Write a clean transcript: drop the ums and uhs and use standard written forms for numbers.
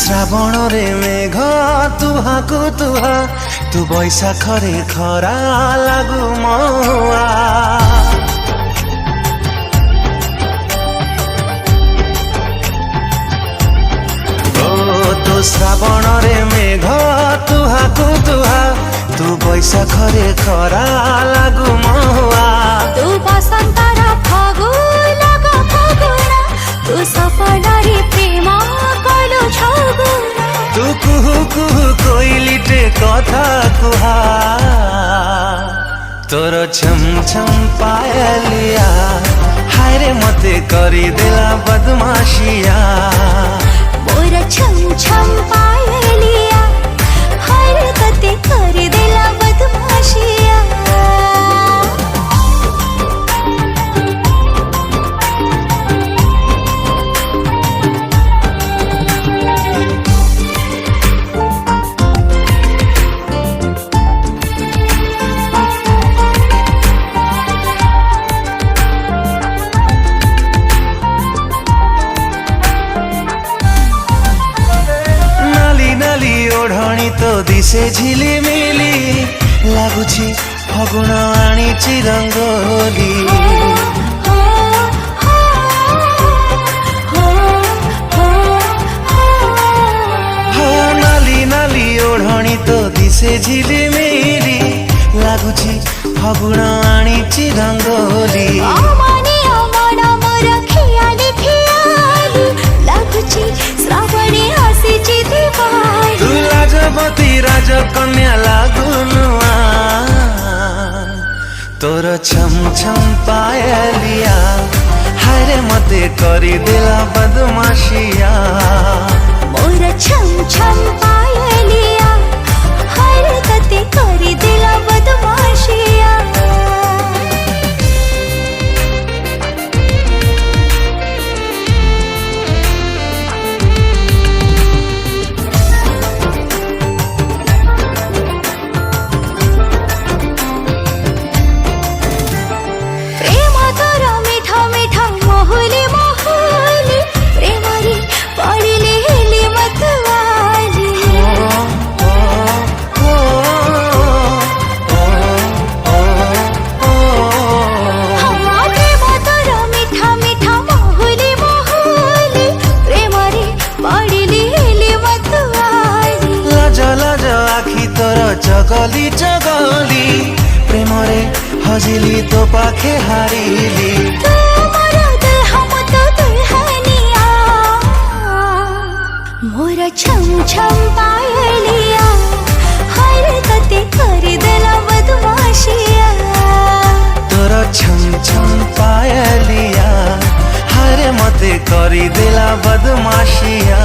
श्रावण रे मेघ तुहा को तुहा तू बैशाख रे खरा लागू महुआ तू श्रावण रे मेघ तुहा को तुहा तू बैशाख रे खरा लागू महुआ तू बसंतर फागुन फागुना तू सफल रे प्रेम कलु छगुना तू कुहू कुहू कोइलिटे कथा कुहा तोर छम छम पायलिया हाय रे मते करी देला बदमाशिया मोर छम छम पायलिया हर कते कर देला बदमाशिया ओढ़णी तो दिसे झिलिमिली लागुछि फगुण आनिछि रंगोली नाली नाली ओढ़णी तो दिसे झिलिमिली लागुछि फगुण आनिछि रंगोली राजवती राजकन्या लागुनुआ तोर छम छम पायलिया हाय रे मते करी देला बदमाशिया मोर छम छम पायलिया हर कते करी देला बदमाशिया चगली चगली प्रेम रे हजिली तो पाखे हारिली मोर छम छम पायलिया हर कते कर देला बदमाशिया तोर छम छम पायलिया हरे मते करी देला बदमाशिया।